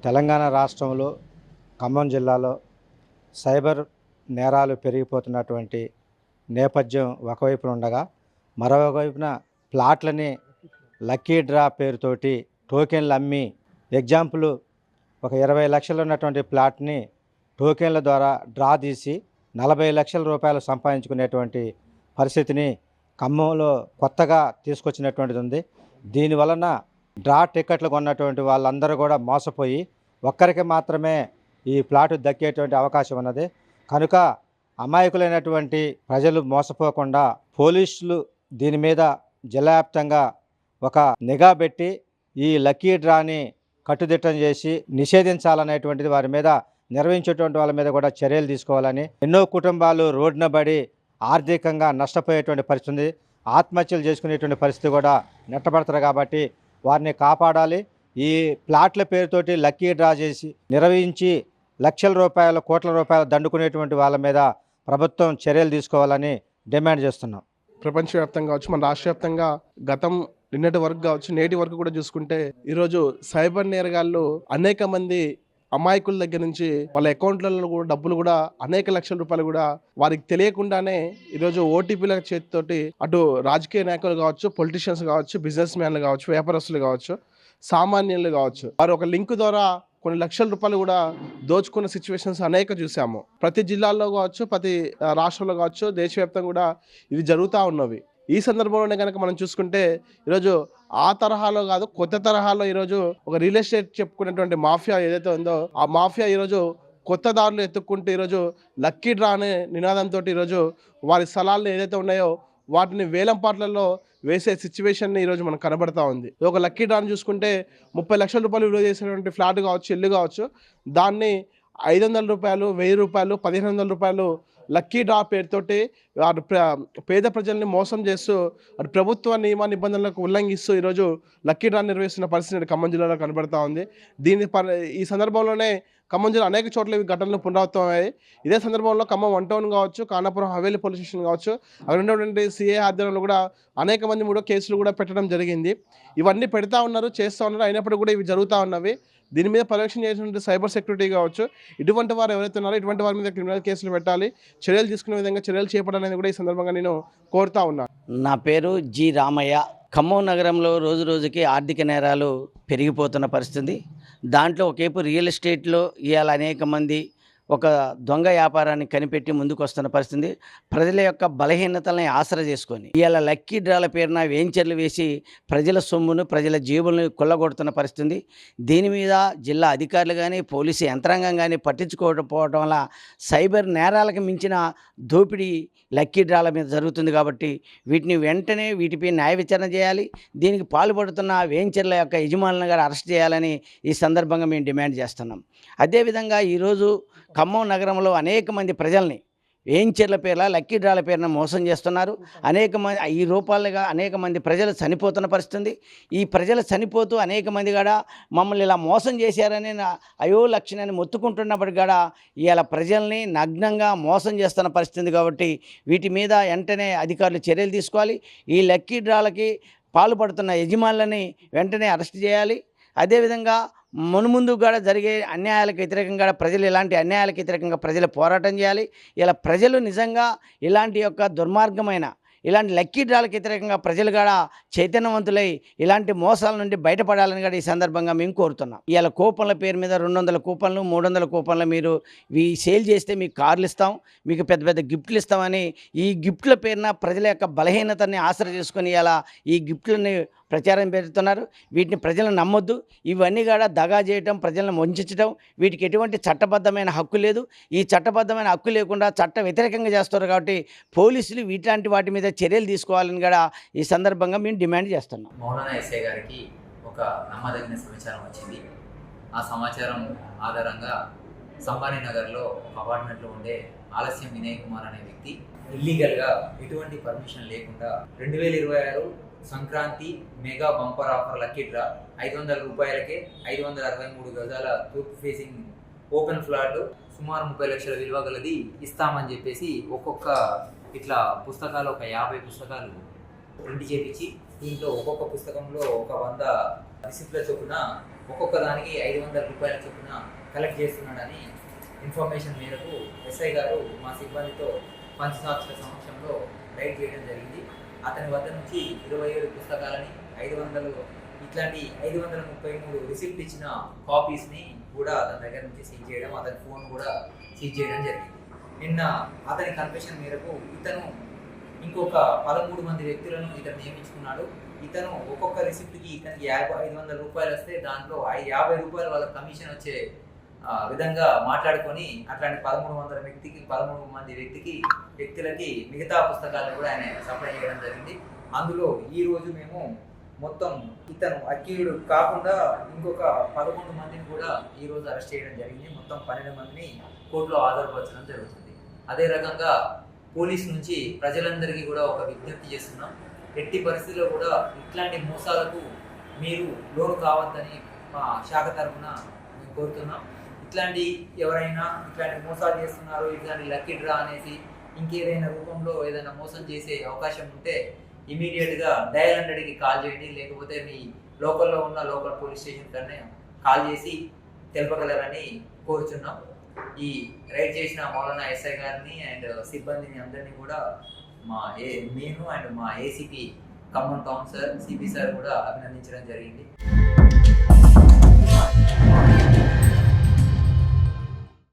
తెలంగాణ రాష్ట్రంలో ఖమ్మం జిల్లాలో సైబర్ నేరాలు పెరిగిపోతున్నటువంటి నేపథ్యం ఒకవైపున ఉండగా మరోవైపున ప్లాట్లని లక్కీ డ్రా పేరుతోటి టోకెన్లు అమ్మి ఎగ్జాంపుల్ ఒక 20 లక్షలు ఉన్నటువంటి ప్లాట్ని టోకెన్ల ద్వారా డ్రా తీసి 40 లక్షల రూపాయలు సంపాదించుకునేటువంటి పరిస్థితిని ఖమ్మంలో కొత్తగా తీసుకొచ్చినటువంటిది ఉంది. దీనివలన డ్రా టికెట్లు కొన్నటువంటి వాళ్ళందరూ కూడా మోసపోయి ఒక్కరికి మాత్రమే ఈ ప్లాటు దక్కేటువంటి అవకాశం ఉన్నది. కనుక అమాయకులైనటువంటి ప్రజలు మోసపోకుండా పోలీసులు దీని మీద జిల్లావ్యాప్తంగా ఒక నిఘా పెట్టి ఈ లక్కీ డ్రాని కట్టుదిట్టం చేసి నిషేధించాలనేటువంటిది వారి మీద నిర్వహించేటువంటి వాళ్ళ మీద కూడా చర్యలు తీసుకోవాలని, ఎన్నో కుటుంబాలు రోడ్డున పడి ఆర్థికంగా నష్టపోయేటువంటి పరిస్థితి ఉంది. ఆత్మహత్యలు చేసుకునేటువంటి పరిస్థితి కూడా నెట్టబడతారు. కాబట్టి వారిని కాపాడాలి. ఈ ప్లాట్ల పేరుతోటి లక్కీ డ్రా చేసి నిర్వహించి లక్షల రూపాయలు కోట్ల రూపాయలు దండుకునేటువంటి వాళ్ళ మీద ప్రభుత్వం చర్యలు తీసుకోవాలని డిమాండ్ చేస్తున్నాం. ప్రపంచవ్యాప్తంగా కావచ్చు, మన రాష్ట్ర వ్యాప్తంగా గతం నిన్నటి వరకు కావచ్చు, నేటి వరకు కూడా చూసుకుంటే ఈరోజు సైబర్ నేరగాళ్ళు అనేక మంది అమాయకుల దగ్గర నుంచి వాళ్ళ అకౌంట్లలో కూడా డబ్బులు కూడా అనేక లక్షల రూపాయలు కూడా వారికి తెలియకుండానే ఈరోజు ఓటీపీల చేతితోటి అటు రాజకీయ నాయకులు కావచ్చు, పొలిటీషియన్స్ కావచ్చు, బిజినెస్ మ్యాన్లు కావచ్చు, వ్యాపారస్తులు కావచ్చు, సామాన్యులు కావచ్చు, వారు ఒక లింక్ ద్వారా కొన్ని లక్షల రూపాయలు కూడా దోచుకున్న సిచ్యువేషన్స్ అనేక చూసాము. ప్రతి జిల్లాల్లో కావచ్చు, ప్రతి రాష్ట్రంలో కావచ్చు, దేశవ్యాప్తంగా కూడా ఇవి జరుగుతూ ఉన్నవి. ఈ సందర్భంలోనే కనుక మనం చూసుకుంటే ఈరోజు ఆ తరహాలో కాదు, కొత్త తరహాలో ఈరోజు ఒక రియల్ ఎస్టేట్ చెప్పుకునేటువంటి మాఫియా ఏదైతే ఉందో ఆ మాఫియా ఈరోజు కొత్త దారులు ఎత్తుక్కుంటూ ఈరోజు లక్కీ డ్రా అనే నినాదంతో ఈరోజు వారి స్థలాలు ఏదైతే ఉన్నాయో వాటిని వేలం పాటలలో వేసే సిచ్యువేషన్ని ఈరోజు మనకు కనబడతా ఉంది. ఒక లక్కీ డ్రాని చూసుకుంటే 30 లక్షల రూపాయలు విలువ చేసేటువంటి ఫ్లాట్ కావచ్చు, ఇల్లు కావచ్చు, దాన్ని 500 రూపాయలు, 1000 రూపాయలు, 1500 రూపాయలు లక్కీ డ్రా పేరుతోటి అటు పేద ప్రజల్ని మోసం చేస్తూ అటు ప్రభుత్వ నియమ నిబంధనలకు ఉల్లంఘిస్తూ ఈరోజు లక్కీ డ్రా నిర్వహిస్తున్న పరిస్థితి ఖమ్మం జిల్లాలో కనబడతా ఉంది. ఈ సందర్భంలోనే ఖమ్మం జిల్లా అనేక చోట్ల ఈ ఘటనలు పునరావృతమయ్యాయి. ఇదే సందర్భంలో ఖమ్మం 1 టౌన్ కావచ్చు, ఖానాపురం హవేలీ పోలీస్ స్టేషన్ కావచ్చు, అక్కడ ఉన్నటువంటి సిఐ ఆధ్వర్యంలో కూడా అనేక మంది కూడా కేసులు కూడా పెట్టడం జరిగింది. ఇవన్నీ పెడతా ఉన్నారు, చేస్తూ ఉన్నారు. అయినప్పటికీ కూడా ఇవి జరుగుతూ ఉన్నవి. దీని మీద పర్యవేక్షణ చేసినటువంటి సైబర్ సెక్యూరిటీ కావచ్చు, ఇటువంటి వారు ఎవరైతే ఉన్నారో ఇటువంటి వారి మీద క్రిమినల్ కేసులు పెట్టాలి, చర్యలు తీసుకునే విధంగా చర్యలు చేపట్టాలనేది కూడా ఈ సందర్భంగా నేను కోరుతా ఉన్నాను. నా పేరు జి రామయ్య. ఖమ్మం నగరంలో రోజు రోజుకి ఆర్థిక నేరాలు పెరిగిపోతున్న పరిస్థితి. దాంట్లో ఒకవైపు రియల్ ఎస్టేట్లో ఇవాళ అనేక మంది ఒక దొంగ వ్యాపారాన్ని కనిపెట్టి ముందుకు వస్తున్న పరిస్థితి. ప్రజల యొక్క బలహీనతల్ని ఆసరా చేసుకొని ఇవాళ లక్కీ డ్రాల పేరున వెంచర్లు వేసి ప్రజల సొమ్మును, ప్రజల జేబులను కొల్లగొడుతున్న పరిస్థితి. దీని మీద జిల్లా అధికారులు కానీ, పోలీసు యంత్రాంగం కానీ పట్టించుకోకపోవడం వల్ల సైబర్ నేరాలకు మించిన దోపిడీ లక్కీ డ్రాల మీద జరుగుతుంది. కాబట్టి వీటిని వెంటనే వీటిపై న్యాయ విచారణ చేయాలి. దీనికి పాల్పడుతున్న వెంచర్ల యొక్క యజమానులను కూడా అరెస్ట్ చేయాలని ఈ సందర్భంగా మేము డిమాండ్ చేస్తున్నాం. అదేవిధంగా ఈరోజు ఖమ్మం నగరంలో అనేక మంది ప్రజల్ని వెంచర్ల పేర్ల లక్కీ డ్రాల పేరున మోసం చేస్తున్నారు. ఈ రూపాలుగా అనేక మంది ప్రజలు చనిపోతున్న పరిస్థితి. ఈ ప్రజలు చనిపోతూ అనేక మంది కూడా మమ్మల్ని ఇలా మోసం చేశారని అయో లక్షణాన్ని మొత్తుకుంటున్నప్పటికీ కూడా ఇవాళ ప్రజల్ని నగ్నంగా మోసం చేస్తున్న పరిస్థితి. కాబట్టి వీటి మీద వెంటనే అధికారులు చర్యలు తీసుకోవాలి. ఈ లక్కీ డ్రాలకి పాల్పడుతున్న యజమానులని వెంటనే అరెస్ట్ చేయాలి. అదేవిధంగా మున్ముందు కూడా జరిగే అన్యాయాలకు వ్యతిరేకంగా ప్రజలు ఇలాంటి అన్యాయాలకు వ్యతిరేకంగా ప్రజలు పోరాటం చేయాలి. ఇలా ప్రజలు నిజంగా ఇలాంటి యొక్క దుర్మార్గమైన ఇలాంటి లక్కీ డ్రాలకు వ్యతిరేకంగా ప్రజలు కూడా చైతన్యవంతులై ఇలాంటి మోసాల నుండి బయటపడాలని కూడా ఈ సందర్భంగా మేము కోరుతున్నాం. ఇవాళ కూపన్ల పేరు మీద 200 కూపన్లు, 300 కూపన్లు మీరు సేల్ చేస్తే మీకు కార్లు ఇస్తాం, మీకు పెద్ద పెద్ద గిఫ్ట్లు ఇస్తామని ఈ గిఫ్ట్ల పేరున ప్రజల యొక్క బలహీనతని ఆసరా చేసుకొని ఇలా ఈ గిఫ్ట్లని ప్రచారం పెడుతున్నారు. వీటిని ప్రజలను నమ్మొద్దు. ఇవన్నీ కూడా దగా చేయటం, ప్రజలను వంచడం, వీటికి ఎటువంటి చట్టబద్ధమైన హక్కు లేదు. ఈ చట్టబద్ధమైన హక్కు లేకుండా చట్ట వ్యతిరేకంగా చేస్తారు. కాబట్టి పోలీసులు వీటిలాంటి వాటి మీద చర్యలు తీసుకోవాలని కూడా ఈ సందర్భంగా మేము డిమాండ్ చేస్తున్నాం. మౌలానా ఎస్ఐ గారికి ఒక నమ్మదగిన సమాచారం వచ్చింది. ఆ సమాచారం ఆధారంగా సంబానీ నగర్లో ఒక అపార్ట్మెంట్లో ఉండే ఆలస్యం వినయ్ కుమార్ అనే వ్యక్తి ఇల్లీగల్గా ఎటువంటి పర్మిషన్ లేకుండా 2026 Sankranti mega bumper offer lucky draw 500 రూపాయలకే 563 గజాల తూర్పు ఫేసింగ్ ఓపెన్ ఫ్లాట్ సుమారు 30 లక్షల విలువ గలది ఇస్తామని చెప్పేసి ఒక్కొక్క ఇట్లా పుస్తకాలు ఒక 50 పుస్తకాలు ప్రింట్ చేపించి దీంట్లో ఒక్కొక్క పుస్తకంలో ఒక 100 రిసిప్ట్ల చొప్పున ఒక్కొక్క దానికి 500 రూపాయల చొప్పున కలెక్ట్ చేస్తున్నాడని ఇన్ఫర్మేషన్ మేరకు ఎస్ఐ గారు మా సిబ్బందితో పంచసాక్షుల సమక్షంలో రైడ్ చేయడం జరిగింది. అతని వద్ద నుంచి 27 పుస్తకాలని 500 ఇట్లాంటి 533 రిసిప్ట్ ఇచ్చిన కాపీస్ని కూడా అతని దగ్గర నుంచి సీజ్ చేయడం, అతని ఫోన్ కూడా సీజ్ చేయడం జరిగింది. నిన్న అతని కన్ఫెషన్ మేరకు ఇతను ఇంకొక 13 మంది వ్యక్తులను ఇతను నియమించుకున్నాడు. ఇతను ఒక్కొక్క రిసిప్ట్కి ఇతనికి 500 రూపాయలు వస్తే దాంట్లో 50 రూపాయలు వాళ్ళ కమిషన్ వచ్చే విధంగా మాట్లాడుకొని అట్లాంటి 13 మంది వ్యక్తులకి మిగతా పుస్తకాలను కూడా ఆయన సప్లై చేయడం జరిగింది. అందులో ఈ రోజు మేము మొత్తం ఇతను అక్యూజ్డ్ కాకుండా ఇంకొక 11 మందిని కూడా ఈ రోజు అరెస్ట్ చేయడం జరిగింది. మొత్తం 12 మందిని కోర్టులో హాజరుపరచడం జరుగుతుంది. అదే రకంగా పోలీస్ నుంచి ప్రజలందరికీ కూడా ఒక విజ్ఞప్తి చేస్తున్నాం. ఎట్టి పరిస్థితుల్లో కూడా ఇట్లాంటి మోసాలకు మీరు లోను కావద్దని మా శాఖ తరఫున మేము కోరుతున్నాం. ఎవరైనా ఇట్లాంటి మోసాలు చేస్తున్నారు, ఇట్లాంటి లక్కీ డ్రా అనేసి ఇంకేదైనా రూపంలో ఏదైనా మోసం చేసే అవకాశం ఉంటే ఇమీడియట్గా డయల్ 100కి కాల్ చేయండి, లేకపోతే మీ లోకల్లో ఉన్న లోకల్ పోలీస్ స్టేషన్ కన్నా కాల్ చేసి తెలపగలరని కోరుచున్నాం. ఈ రైడ్ చేసిన మౌలానా ఎస్ఐ గారిని అండ్ సిబ్బందిని అందరినీ కూడా నేను అండ్ మా ACP Khammam town sir, CP sir కూడా అభినందించడం జరిగింది.